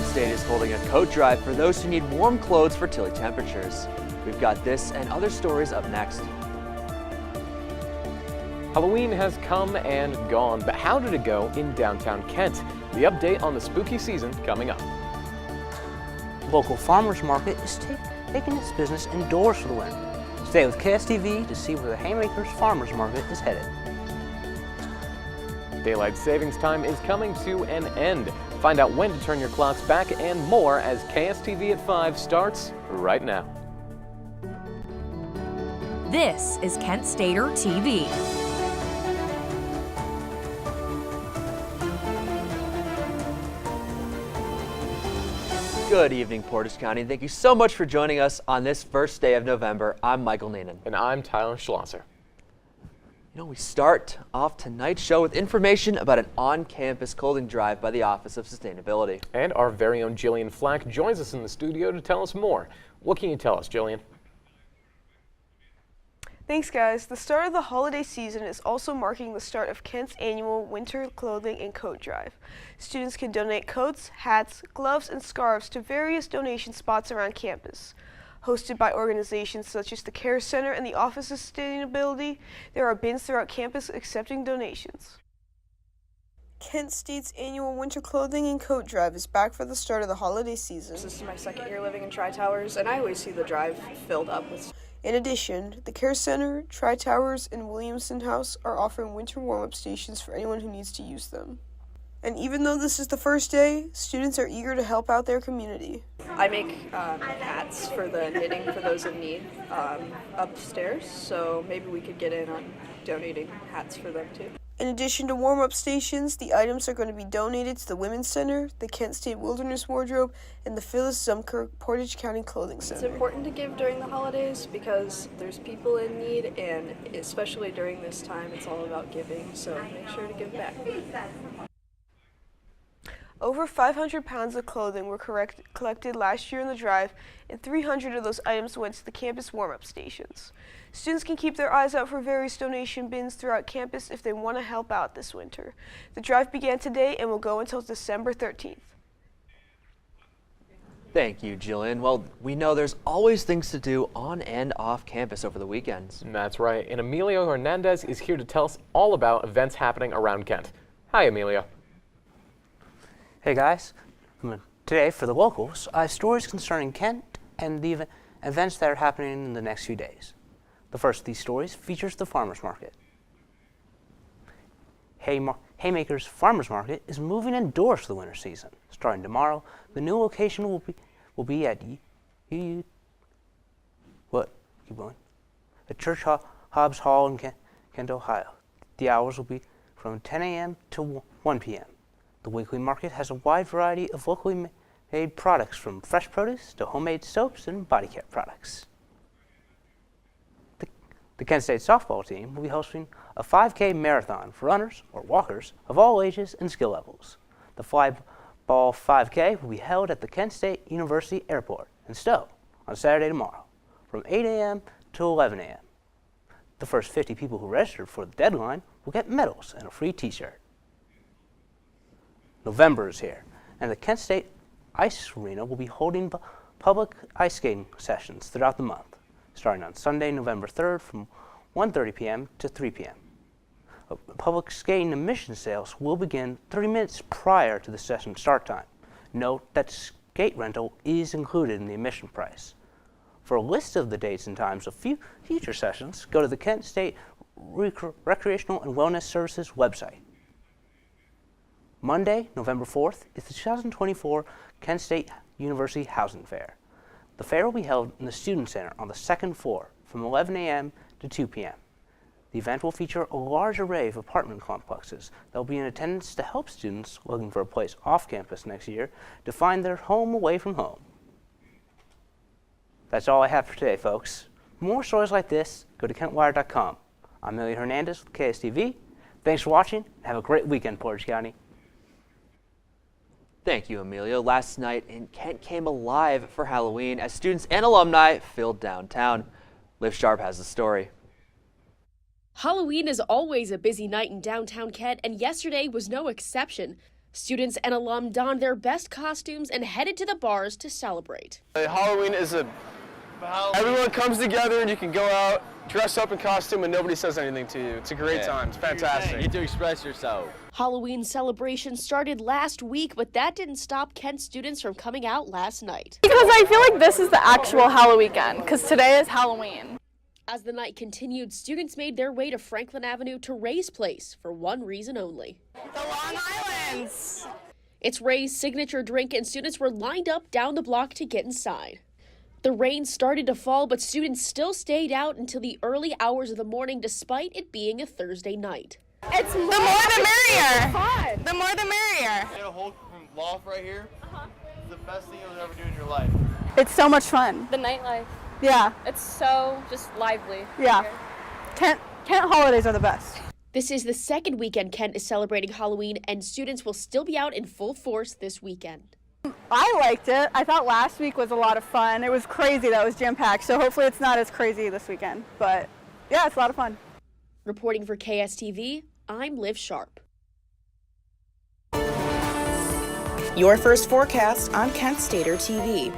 Kent State is holding a coat drive for those who need warm clothes for chilly temperatures. We've got this and other stories up next. Halloween has come and gone, but how did it go in downtown Kent? The update on the spooky season coming up. Local farmers market is taking its business indoors for the winter. Stay with KSTV to see where the Haymakers Farmers Market is headed. Daylight savings time is coming to an end. Find out when to turn your clocks back and more as KSTV at 5 starts right now. This is Kent Stater TV. Good evening, Portage County. Thank you so much for joining us on this first day of November. I'm Michael Nanan. And I'm Tyler Schlosser. You know, we start off tonight's show with information about an on-campus clothing drive by the Office of Sustainability. And our very own Jillian Flack joins us in the studio to tell us more. What can you tell us, Jillian? Thanks, guys. The start of the holiday season is also marking the start of Kent's annual Winter Clothing and Coat Drive. Students can donate coats, hats, gloves, and scarves to various donation spots around campus. Hosted by organizations such as the Care Center and the Office of Sustainability, there are bins throughout campus accepting donations. Kent State's annual Winter Clothing and Coat Drive is back for the start of the holiday season. This is my second year living in Tri-Towers, and I always see the drive filled up with. In addition, the Care Center, Tri-Towers, and Williamson House are offering winter warm-up stations for anyone who needs to use them. And even though this is the first day, students are eager to help out their community. I make hats for the knitting for those in need upstairs, so maybe we could get in on donating hats for them too. In addition to warm-up stations, the items are going to be donated to the Women's Center, the Kent State Wilderness Wardrobe, and the Phyllis Zumker Portage County Clothing Center. It's important to give during the holidays because there's people in need, and especially during this time, it's all about giving, so make sure to give back. Over 500 pounds of clothing were collected last year in the drive, and 300 of those items went to the campus warm-up stations. Students can keep their eyes out for various donation bins throughout campus if they want to help out this winter. The drive began today and will go until December 13th. Thank you, Jillian. Well, we know there's always things to do on and off campus over the weekends. That's right, and Emilio Hernandez is here to tell us all about events happening around Kent. Hi, Emilio. Hey guys, today for the locals, I have stories concerning Kent and the events that are happening in the next few days. The first of these stories features the farmers market. Haymakers Farmers Market is moving indoors for the winter season. Starting tomorrow, the new location will be at at Church Hobbs Hall in Kent, Ohio. The hours will be from 10 a.m. to 1 p.m. The weekly market has a wide variety of locally made products, from fresh produce to homemade soaps and body care products. The Kent State softball team will be hosting a 5K marathon for runners or walkers of all ages and skill levels. The fly ball 5K will be held at the Kent State University Airport in Stowe on Saturday tomorrow from 8 a.m. to 11 a.m. The first 50 people who registered for the deadline will get medals and a free t-shirt. November is here, and the Kent State Ice Arena will be holding public ice skating sessions throughout the month, starting on Sunday, November 3rd from 1:30 p.m. to 3 p.m. Public skating admission sales will begin 30 minutes prior to the session start time. Note that skate rental is included in the admission price. For a list of the dates and times of future sessions, go to the Kent State Recreational and Wellness Services website. Monday, November 4th, is the 2024 Kent State University Housing Fair. The fair will be held in the Student Center on the second floor from 11 a.m. to 2 p.m. The event will feature a large array of apartment complexes that will be in attendance to help students looking for a place off campus next year to find their home away from home. That's all I have for today, folks. For more stories like this, go to KentWire.com. I'm Emilio Hernandez with KSTV. Thanks for watching, and have a great weekend, Portage County. Thank you, Emilio. Last night, Kent came alive for Halloween as students and alumni filled downtown. Liv Sharp has the story. Halloween is always a busy night in downtown Kent, and yesterday was no exception. Students and alum donned their best costumes and headed to the bars to celebrate. Halloween is everyone comes together and you can go out, dress up in costume, and nobody says anything to you. It's a great time. It's fantastic. You get to express yourself. Halloween celebrations started last week, but that didn't stop Kent students from coming out last night. Because I feel like this is the actual Halloween weekend, because today is Halloween. As the night continued, students made their way to Franklin Avenue to Ray's Place for one reason only. The Long Islands! It's Ray's signature drink, and students were lined up down the block to get inside. The rain started to fall, but students still stayed out until the early hours of the morning despite it being a Thursday night. It's the more the merrier! Fun. The more the merrier! Get a whole loft right here. It's the best thing you'll ever do in your life. It's so much fun. The nightlife. Yeah. It's so just lively. Yeah. Kent holidays are the best. This is the second weekend Kent is celebrating Halloween, and students will still be out in full force this weekend. I liked it. I thought last week was a lot of fun. It was crazy that it was jam-packed, so hopefully it's not as crazy this weekend. But yeah, it's a lot of fun. Reporting for KSTV, I'm Liv Sharp. Your first forecast on Kent Stater TV.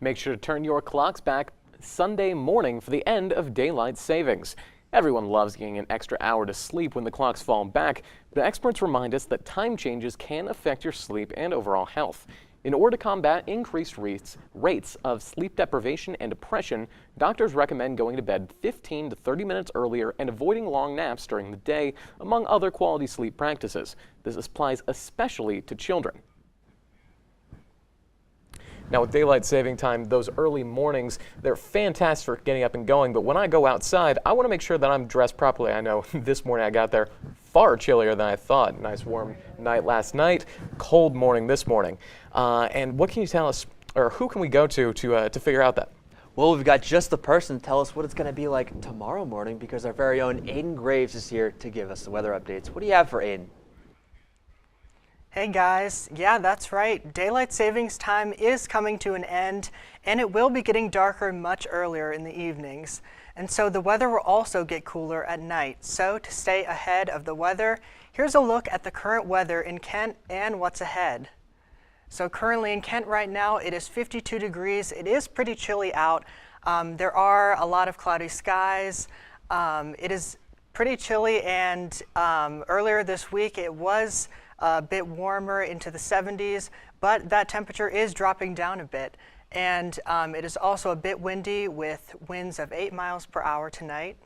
Make sure to turn your clocks back Sunday morning for the end of daylight savings. Everyone loves getting an extra hour to sleep when the clocks fall back, but experts remind us that time changes can affect your sleep and overall health. In order to combat increased rates of sleep deprivation and depression, doctors recommend going to bed 15 to 30 minutes earlier and avoiding long naps during the day, among other quality sleep practices. This applies especially to children. Now, with daylight saving time, those early mornings, they're fantastic for getting up and going, but when I go outside, I want to make sure that I'm dressed properly. I know this morning I got there far chillier than I thought. Nice warm night last night, cold morning this morning. And what can you tell us, or who can we go to figure out that? Well, we've got just the person to tell us what it's going to be like tomorrow morning, because our very own Aiden Graves is here to give us the weather updates. What do you have for Aiden? Hey guys, yeah, that's right. Daylight savings time is coming to an end, and it will be getting darker much earlier in the evenings. And so the weather will also get cooler at night. So to stay ahead of the weather, here's a look at the current weather in Kent and what's ahead. So currently in Kent right now, it is 52 degrees. It is pretty chilly out. There are a lot of cloudy skies. It is pretty chilly, and earlier this week it was a bit warmer into the 70s, but that temperature is dropping down a bit. And it is also a bit windy with winds of 8 miles per hour tonight.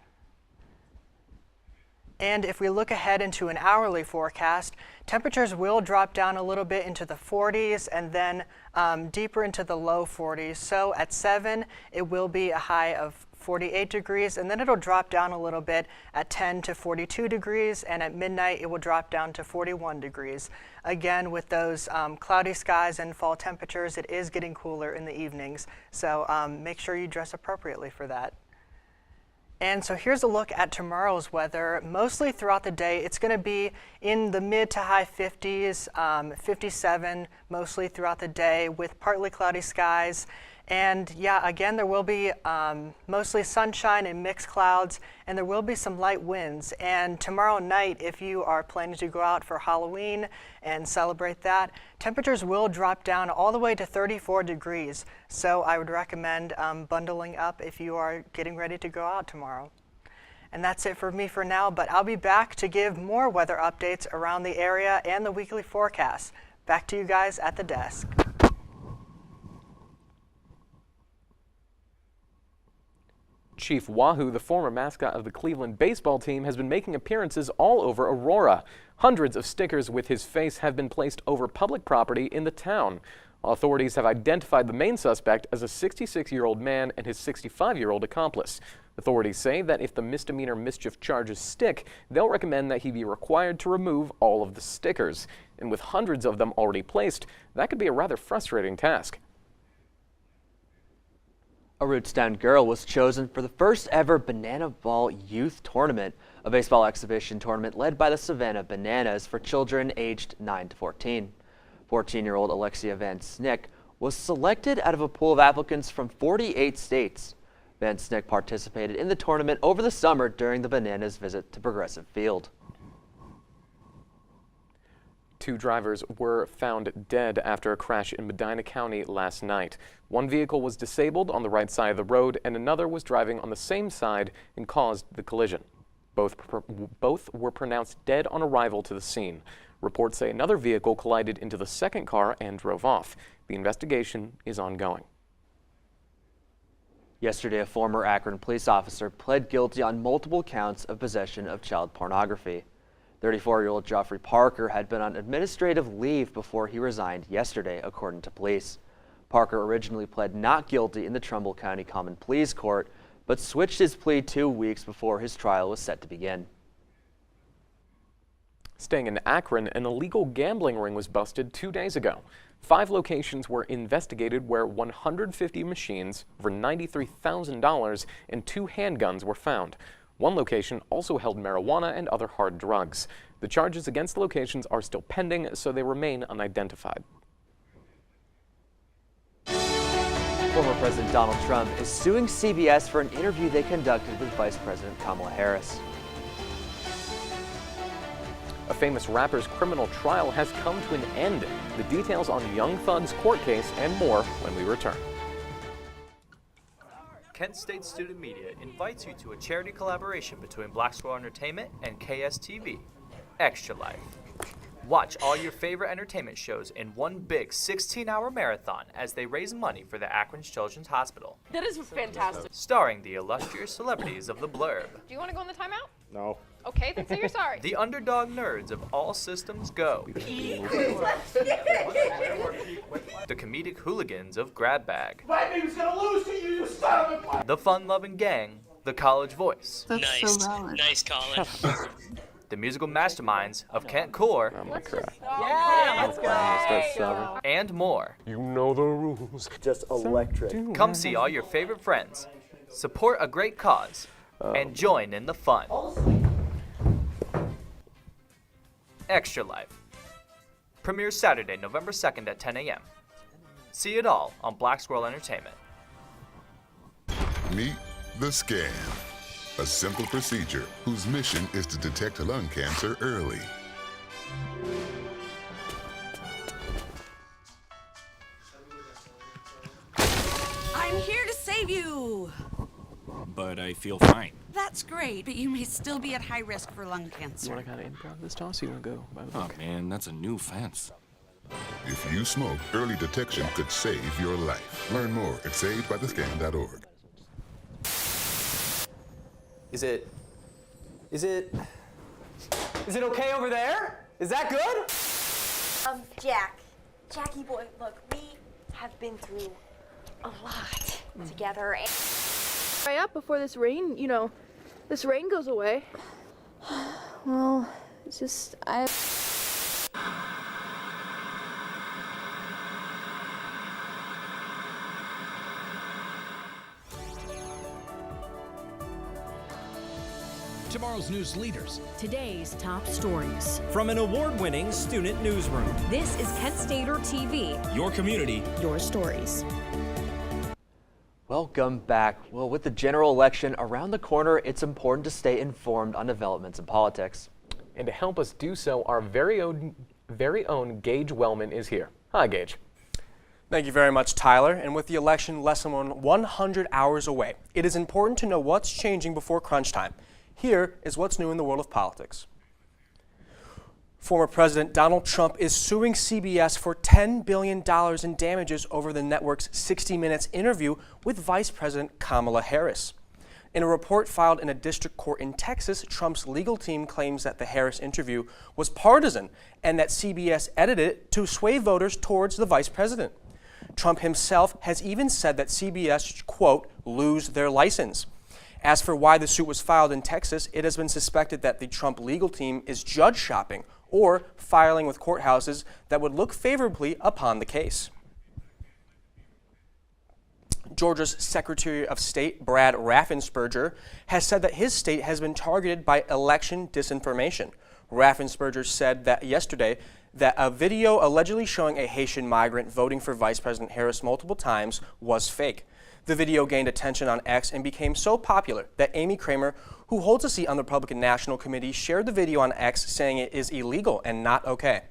And if we look ahead into an hourly forecast, temperatures will drop down a little bit into the 40s and then deeper into the low 40s. So at 7, it will be a high of 48 degrees, and then it'll drop down a little bit at 10 to 42 degrees, and at midnight it will drop down to 41 degrees. Again, with those cloudy skies and fall temperatures, it is getting cooler in the evenings, so make sure you dress appropriately for that. And so here's a look at tomorrow's weather. Mostly throughout the day, it's going to be in the mid to high 50s, 57 mostly throughout the day with partly cloudy skies. And yeah, again, there will be mostly sunshine and mixed clouds, and there will be some light winds. And tomorrow night, if you are planning to go out for Halloween and celebrate that, temperatures will drop down all the way to 34 degrees. So I would recommend bundling up if you are getting ready to go out tomorrow. And that's it for me for now, but I'll be back to give more weather updates around the area and the weekly forecast. Back to you guys at the desk. Chief Wahoo, the former mascot of the Cleveland baseball team, has been making appearances all over Aurora. Hundreds of stickers with his face have been placed over public property in the town. Authorities have identified the main suspect as a 66-year-old man and his 65-year-old accomplice. Authorities say that if the misdemeanor mischief charges stick, they'll recommend that he be required to remove all of the stickers. And with hundreds of them already placed, that could be a rather frustrating task. A Rootstown girl was chosen for the first ever Banana Ball Youth Tournament, a baseball exhibition tournament led by the Savannah Bananas for children aged 9 to 14. 14-year-old Alexia Van Snick was selected out of a pool of applicants from 48 states. Van Snick participated in the tournament over the summer during the Bananas visit to Progressive Field. 2 drivers were found dead after a crash in Medina County last night. One vehicle was disabled on the right side of the road, and another was driving on the same side and caused the collision. Both were pronounced dead on arrival to the scene. Reports say another vehicle collided into the second car and drove off. The investigation is ongoing. Yesterday, a former Akron police officer pled guilty on multiple counts of possession of child pornography. 34-year-old Geoffrey Parker had been on administrative leave before he resigned yesterday, according to police. Parker originally pled not guilty in the Trumbull County Common Pleas Court, but switched his plea 2 weeks before his trial was set to begin. Staying in Akron, an illegal gambling ring was busted 2 days ago. 5 locations were investigated where 150 machines for $93,000 and 2 handguns were found. One location also held marijuana and other hard drugs. The charges against the locations are still pending, so they remain unidentified. Former President Donald Trump is suing CBS for an interview they conducted with Vice President Kamala Harris. A famous rapper's criminal trial has come to an end. The details on Young Thug's court case and more when we return. Kent State Student Media invites you to a charity collaboration between Black Squirrel Entertainment and KSTV, Extra Life. Watch all your favorite entertainment shows in one big 16-hour marathon as they raise money for the Akron Children's Hospital. That is fantastic. Starring the illustrious celebrities of the Blurb. Do you want to go in the timeout? No. Okay, then say you're sorry. The underdog nerds of All Systems Go. The comedic hooligans of Grab Bag. My team's gonna lose to you, you son of a... The fun-loving gang, the College Voice. That's nice, so valid. Nice, Colin. The musical masterminds of Kent Core. I'm gonna cry. Yeah, let's go. And more. You know the rules. Just electric. Come see all your favorite friends, support a great cause, and join in the fun. Extra Life. Premieres Saturday, November 2nd at 10 a.m. See it all on Black Squirrel Entertainment. Meet the Scan, a simple procedure whose mission is to detect lung cancer early. I'm here to save you. But I feel fine. That's great, but you may still be at high risk for lung cancer. You want to kind of improv this toss? You want to go by the book? Oh man, that's a new fence. If you smoke, early detection could save your life. Learn more at savedbythescan.org. Is it okay over there? Is that good? Jackie boy, look, we have bbeen through a lot together. Hurry up before this rain, this rain goes away. Well, it's just, Tomorrow's news leaders. Today's top stories. From an award-winning student newsroom. This is Kent Stater TV. Your community. Your stories. Welcome back. Well, with the general election around the corner, it's important to stay informed on developments in politics. And to help us do so, our very own Gage Wellman is here. Hi, Gage. Thank you very much, Tyler. And with the election less than 100 hours away, it is important to know what's changing before crunch time. Here is what's new in the world of politics. Former President Donald Trump is suing CBS for $10 billion in damages over the network's 60 Minutes interview with Vice President Kamala Harris. In a report filed in a district court in Texas, Trump's legal team claims that the Harris interview was partisan and that CBS edited it to sway voters towards the vice president. Trump himself has even said that CBS should, quote, lose their license. As for why the suit was filed in Texas, it has been suspected that the Trump legal team is judge shopping or filing with courthouses that would look favorably upon the case. Georgia's Secretary of State, Brad Raffensperger, has said that his state has been targeted by election disinformation. Raffensperger said that yesterday that a video allegedly showing a Haitian migrant voting for Vice President Harris multiple times was fake. The video gained attention on X and became so popular that Amy Kramer, who holds a seat on the Republican National Committee, shared the video on X saying it is illegal and not okay.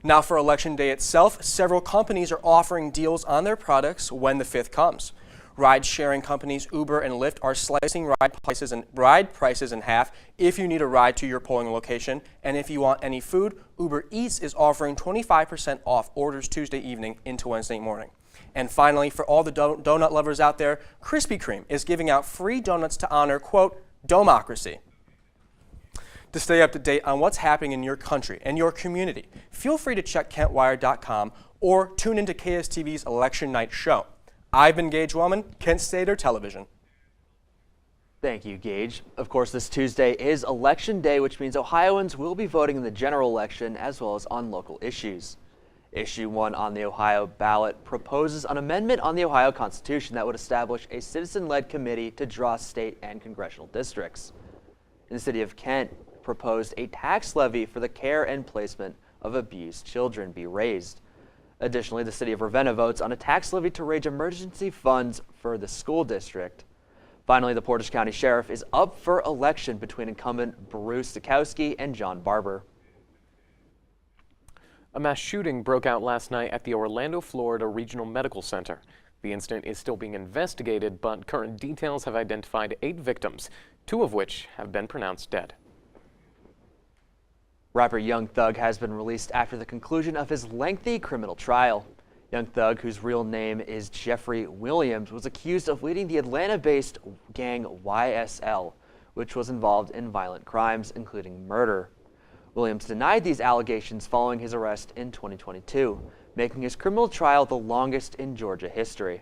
Now for Election Day itself, several companies are offering deals on their products when the 5th comes. Ride-sharing companies Uber and Lyft are slicing ride prices in half if you need a ride to your polling location. And if you want any food, Uber Eats is offering 25% off orders Tuesday evening into Wednesday morning. And finally, for all the donut lovers out there, Krispy Kreme is giving out free donuts to honor, quote, democracy. To stay up to date on what's happening in your country and your community, feel free to check KentWire.com or tune into KSTV's Election Night show. I've been Gage Wellman, Kent Stater Television. Thank you, Gage. Of course, this Tuesday is Election Day, which means Ohioans will be voting in the general election as well as on local issues. Issue 1 on the Ohio ballot proposes an amendment on the Ohio Constitution that would establish a citizen-led committee to draw state and congressional districts. In the city of Kent, proposed a tax levy for the care and placement of abused children be raised. Additionally, the city of Ravenna votes on a tax levy to raise emergency funds for the school district. Finally, the Portage County Sheriff is up for election between incumbent Bruce Stokowski and John Barber. A mass shooting broke out last night at the Orlando, Florida Regional Medical Center. The incident is still being investigated, but current details have identified 8 victims, 2 of which have been pronounced dead. Rapper Young Thug has been released after the conclusion of his lengthy criminal trial. Young Thug, whose real name is Jeffrey Williams, was accused of leading the Atlanta-based gang YSL, which was involved in violent crimes, including murder. Williams denied these allegations following his arrest in 2022, making his criminal trial the longest in Georgia history.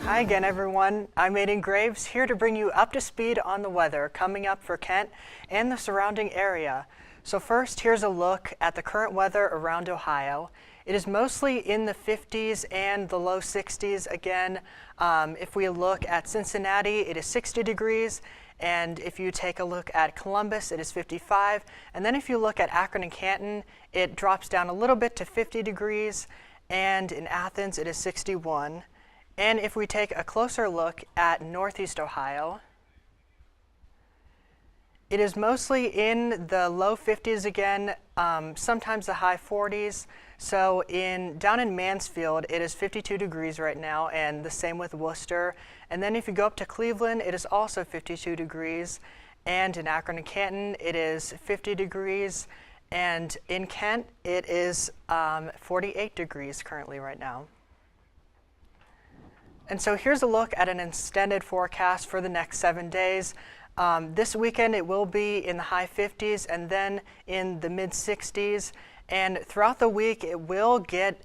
Hi again, everyone. I'm Aiden Graves, here to bring you up to speed on the weather coming up for Kent and the surrounding area. So first, here's a look at the current weather around Ohio. It is mostly in the 50s and the low 60s again. If we look at Cincinnati, it is 60 degrees. And if you take a look at Columbus, it is 55. And then if you look at Akron and Canton, it drops down a little bit to 50 degrees. And in Athens, it is 61. And if we take a closer look at Northeast Ohio, it is mostly in the low 50s again, sometimes the high 40s. So down in Mansfield, it is 52 degrees right now, and the same with Worcester. And then if you go up to Cleveland, it is also 52 degrees. And in Akron and Canton, it is 50 degrees. And in Kent, it is 48 degrees currently right now. And so here's a look at an extended forecast for the next 7 days. This weekend it will be in the high 50s and then in the mid 60s. And throughout the week it will get,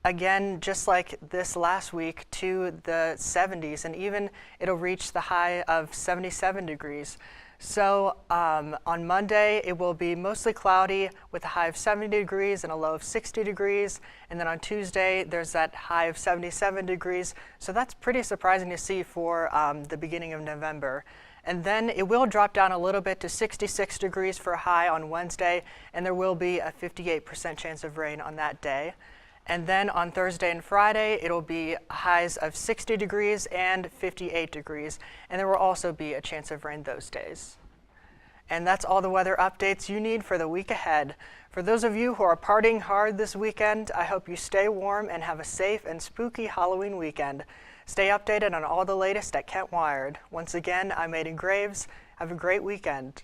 again, just like this last week, to the 70s. And even it'll reach the high of 77 degrees. So on Monday, it will be mostly cloudy with a high of 70 degrees and a low of 60 degrees. And then on Tuesday, there's that high of 77 degrees. So that's pretty surprising to see for the beginning of November. And then it will drop down a little bit to 66 degrees for a high on Wednesday, and there will be a 58% chance of rain on that day. And then on Thursday and Friday, it'll be highs of 60 degrees and 58 degrees. And there will also be a chance of rain those days. And that's all the weather updates you need for the week ahead. For those of you who are partying hard this weekend, I hope you stay warm and have a safe and spooky Halloween weekend. Stay updated on all the latest at Kent Wired. Once again, I'm Aiden Graves. Have a great weekend.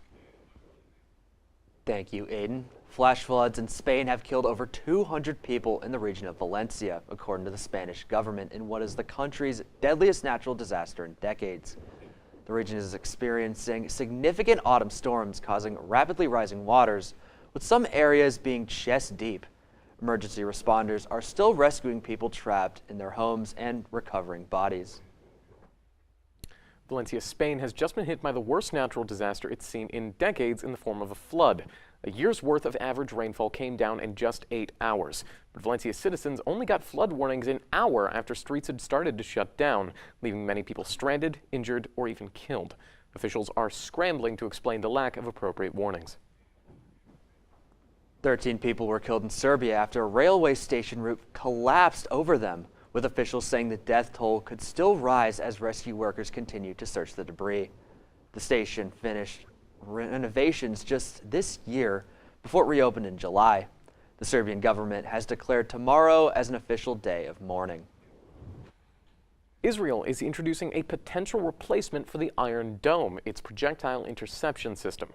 Thank you, Aiden. Flash floods in Spain have killed over 200 people in the region of Valencia, according to the Spanish government, in what is the country's deadliest natural disaster in decades. The region is experiencing significant autumn storms causing rapidly rising waters, with some areas being chest deep. Emergency responders are still rescuing people trapped in their homes and recovering bodies. Valencia, Spain has just been hit by the worst natural disaster it's seen in decades in the form of a flood. A year's worth of average rainfall came down in just 8 hours. But Valencia citizens only got flood warnings an hour after streets had started to shut down, leaving many people stranded, injured, or even killed. Officials are scrambling to explain the lack of appropriate warnings. 13 people were killed in Serbia after a railway station roof collapsed over them, with officials saying the death toll could still rise as rescue workers continue to search the debris. The station finished renovations just this year before it reopened in July. The Serbian government has declared tomorrow as an official day of mourning. Israel is introducing a potential replacement for the Iron Dome, its projectile interception system.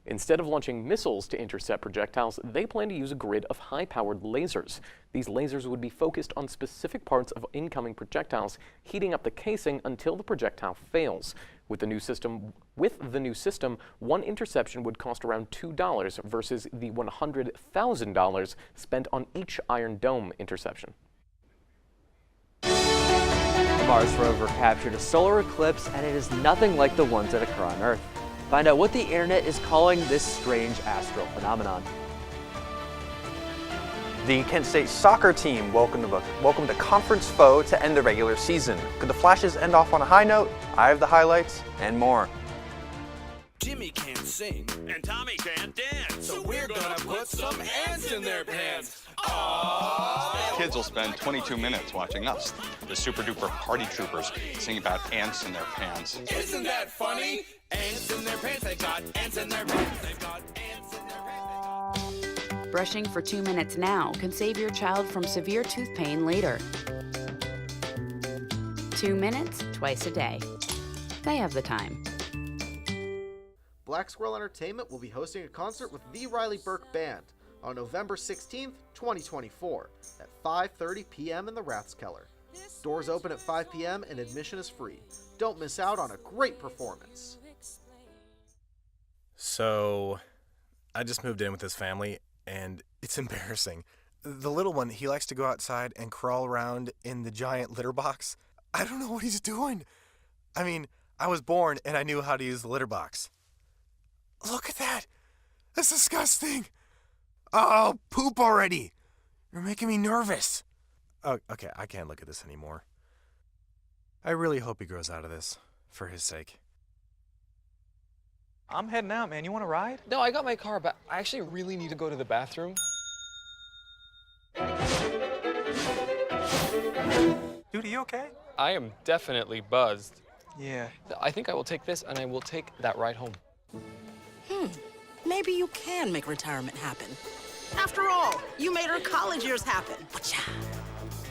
Instead of launching missiles to intercept projectiles, they plan to use a grid of high-powered lasers. These lasers would be focused on specific parts of incoming projectiles, heating up the casing until the projectile fails. With the new system, one interception would cost around $2 versus the $100,000 spent on each Iron Dome interception. The Mars rover captured a solar eclipse, and it is nothing like the ones that occur on Earth. Find out what the internet is calling this strange astral phenomenon. The Kent State soccer team welcomed a conference foe to end the regular season. Could the Flashes end off on a high note? I have the highlights and more. Jimmy can't sing and Tommy can't dance, so we're gonna put some ants in their pants. Aww. Kids will spend 22 minutes watching us, the super duper party troopers, sing about ants in their pants. Isn't that funny? Ants in their pants, they've got ants in their pants, they've got ants in their pants. Brushing for 2 minutes now can save your child from severe tooth pain later. 2 minutes, twice a day. They have the time. Black Squirrel Entertainment will be hosting a concert with the Riley Burke Band on November 16th, 2024 at 5:30 p.m. in the Rathskeller. Doors open at 5 p.m. and admission is free. Don't miss out on a great performance. So, I just moved in with this family, and it's embarrassing. The little one, he likes to go outside and crawl around in the giant litter box. I don't know what he's doing. I mean, I was born and I knew how to use the litter box. Look at that! That's disgusting! Oh, poop already! You're making me nervous. Oh, okay, I can't look at this anymore. I really hope he grows out of this, for his sake. I'm heading out, man. You want to ride? No, I got my car, but I actually really need to go to the bathroom. Dude, are you okay? I am definitely buzzed. Yeah. I think I will take this, and I will take that ride home. Maybe you can make retirement happen. After all, you made her college years happen.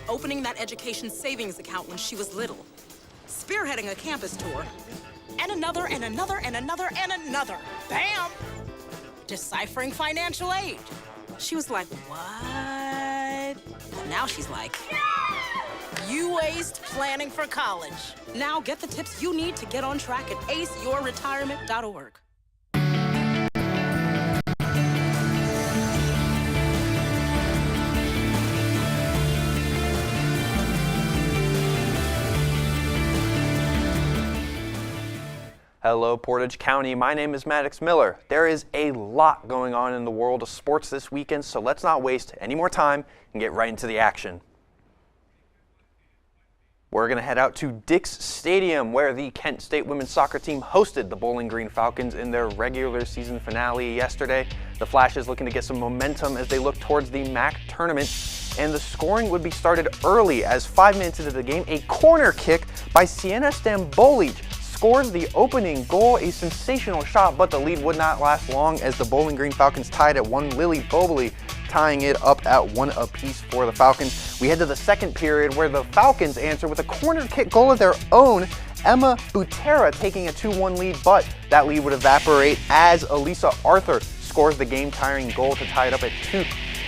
Opening that education savings account when she was little. Spearheading a campus tour. And another, and another, and another, and another. Bam! Deciphering financial aid. She was like, what? But now she's like, you aced planning for college. Now get the tips you need to get on track at aceyourretirement.org. Hello, Portage County. My name is Maddox Miller. There is a lot going on in the world of sports this weekend, so let's not waste any more time and get right into the action. We're going to head out to Dix Stadium, where the Kent State women's soccer team hosted the Bowling Green Falcons in their regular season finale yesterday. The Flashes looking to get some momentum as they look towards the MAC tournament, and the scoring would be started early as 5 minutes into the game, a corner kick by Sienna Stambolic scores the opening goal, a sensational shot, but the lead would not last long as the Bowling Green Falcons tied at 1. Lily Bobley tying it up at 1 apiece for the Falcons. We head to the second period where the Falcons answer with a corner kick goal of their own. Emma Butera taking a 2-1 lead, but that lead would evaporate as Elisa Arthur scores the game-tying goal to tie it up at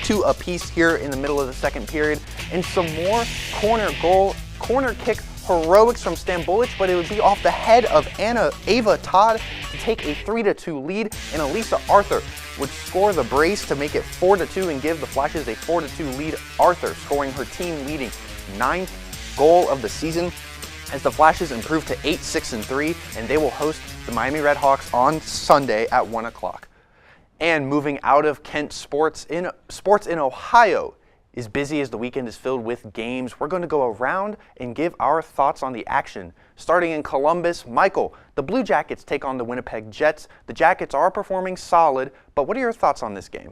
2 apiece here in the middle of the second period. And some more corner kick heroics from Stambolic, but it would be off the head of Ava Todd to take a 3-2 lead, and Elisa Arthur would score the brace to make it 4-2 and give the Flashes a 4-2 lead. Arthur scoring her team-leading 9th goal of the season as the Flashes improve to 8-6-3, and they will host the Miami Redhawks on Sunday at 1 o'clock. And moving out of Kent, sports in Ohio is busy as the weekend is filled with games. We're going to go around and give our thoughts on the action. Starting in Columbus, Michael, the Blue Jackets take on the Winnipeg Jets. The Jackets are performing solid, but what are your thoughts on this game?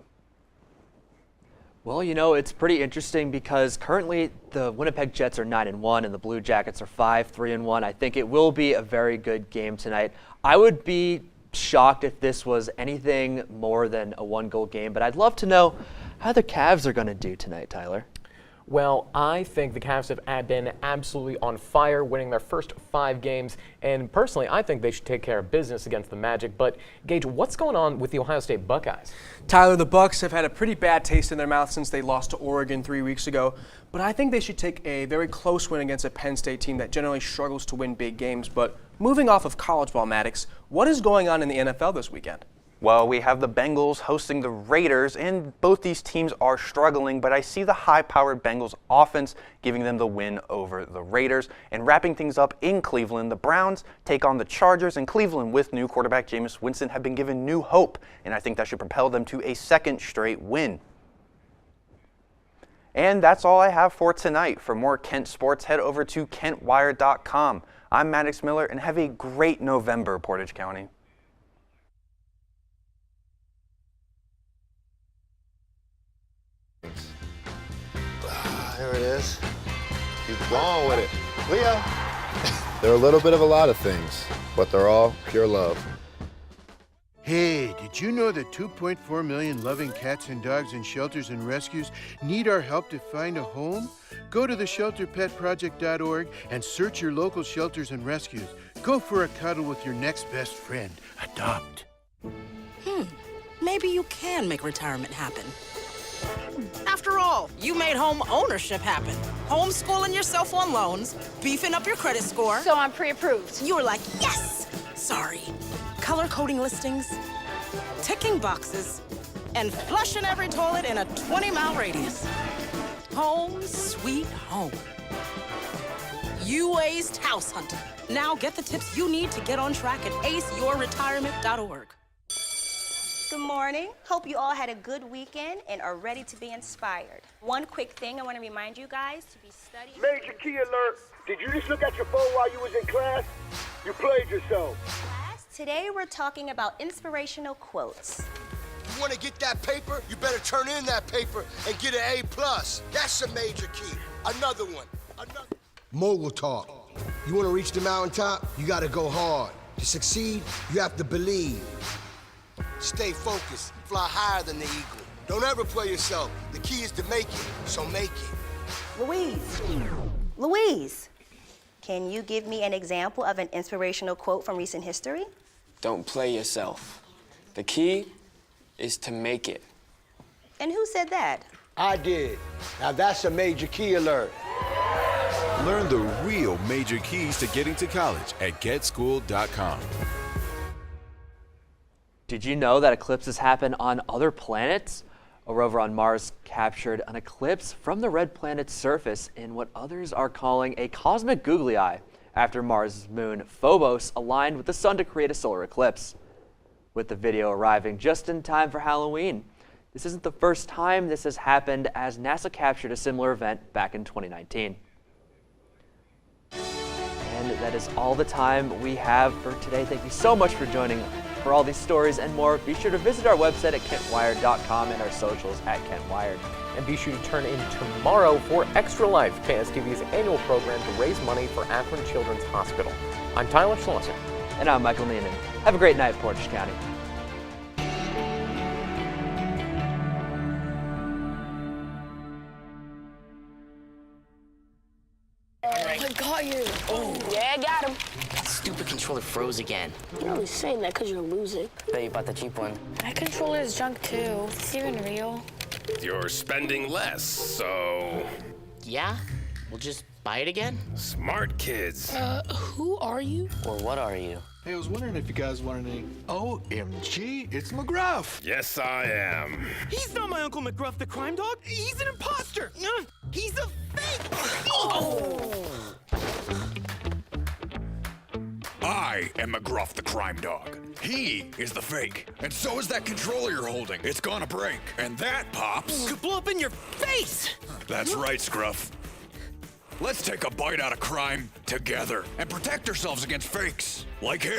Well, you know, it's pretty interesting because currently the Winnipeg Jets are 9-1 and the Blue Jackets are 5-3-1. I think it will be a very good game tonight. I would be shocked if this was anything more than a one-goal game, but I'd love to know how the Cavs are going to do tonight, Tyler. Well, I think the Cavs have been absolutely on fire, winning their first 5 games, and personally, I think they should take care of business against the Magic. But, Gage, what's going on with the Ohio State Buckeyes? Tyler, the Bucks have had a pretty bad taste in their mouth since they lost to Oregon 3 weeks ago, but I think they should take a very close win against a Penn State team that generally struggles to win big games. But moving off of college ball, Maddox, what is going on in the NFL this weekend? Well, we have the Bengals hosting the Raiders, and both these teams are struggling, but I see the high-powered Bengals offense giving them the win over the Raiders. And wrapping things up in Cleveland, the Browns take on the Chargers, and Cleveland with new quarterback Jameis Winston have been given new hope, and I think that should propel them to a second straight win. And that's all I have for tonight. For more Kent sports, head over to KentWire.com. I'm Maddox Miller, and have a great November, Portage County. There it is. Keep going with it. Leo. They're a little bit of a lot of things, but they're all pure love. Hey, did you know that 2.4 million loving cats and dogs in shelters and rescues need our help to find a home? Go to theshelterpetproject.org and search your local shelters and rescues. Go for a cuddle with your next best friend. Adopt. Maybe you can make retirement happen. After all, you made home ownership happen. Homeschooling yourself on loans, beefing up your credit score. So I'm pre-approved. You were like, yes! Sorry. Color coding listings, ticking boxes, and flushing every toilet in a 20-mile radius. Home sweet home. You aced house hunting. Now get the tips you need to get on track at aceyourretirement.org. Good morning. Hope you all had a good weekend and are ready to be inspired. One quick thing I want to remind you guys to be studying. Major key alert. Did you just look at your phone while you was in class? You played yourself. Class, today we're talking about inspirational quotes. You want to get that paper? You better turn in that paper and get an A+. That's a major key. Another one. Mogul talk. You want to reach the mountaintop? You got to go hard. To succeed, you have to believe. Stay focused. Fly higher than the eagle. Don't ever play yourself. The key is to make it, so make it. Louise, can you give me an example of an inspirational quote from recent history? Don't play yourself. The key is to make it. And who said that? I did. Now that's a major key alert. Learn the real major keys to getting to college at getschool.com. Did you know that eclipses happen on other planets? A rover on Mars captured an eclipse from the red planet's surface in what others are calling a cosmic googly eye after Mars' moon Phobos aligned with the sun to create a solar eclipse. With the video arriving just in time for Halloween. This isn't the first time this has happened, as NASA captured a similar event back in 2019. And that is all the time we have for today. Thank you so much for joining us. For all these stories and more, be sure to visit our website at KentWired.com and our socials at KentWired. And be sure to turn in tomorrow for Extra Life, KSTV's annual program to raise money for Akron Children's Hospital. I'm Tyler Schlosser. And I'm Michael Neenan. Have a great night, Portage County. I got you. Oh, yeah, I got him. That stupid controller froze again. You're only saying that because you're losing. Bet you bought the cheap one. That controller is junk too. Is this even real? You're spending less, so... Yeah? We'll just buy it again? Smart kids. Who are you? Or what are you? Hey, I was wondering if you guys wanted any... OMG, it's McGruff. Yes, I am. He's not my Uncle McGruff, the crime dog. He's an imposter. He's a fake. I I am McGruff the crime dog. He is the fake. And so is that controller you're holding. It's gonna break. And that, Pops... Could blow up in your face! That's right, Scruff. Let's take a bite out of crime together and protect ourselves against fakes like him.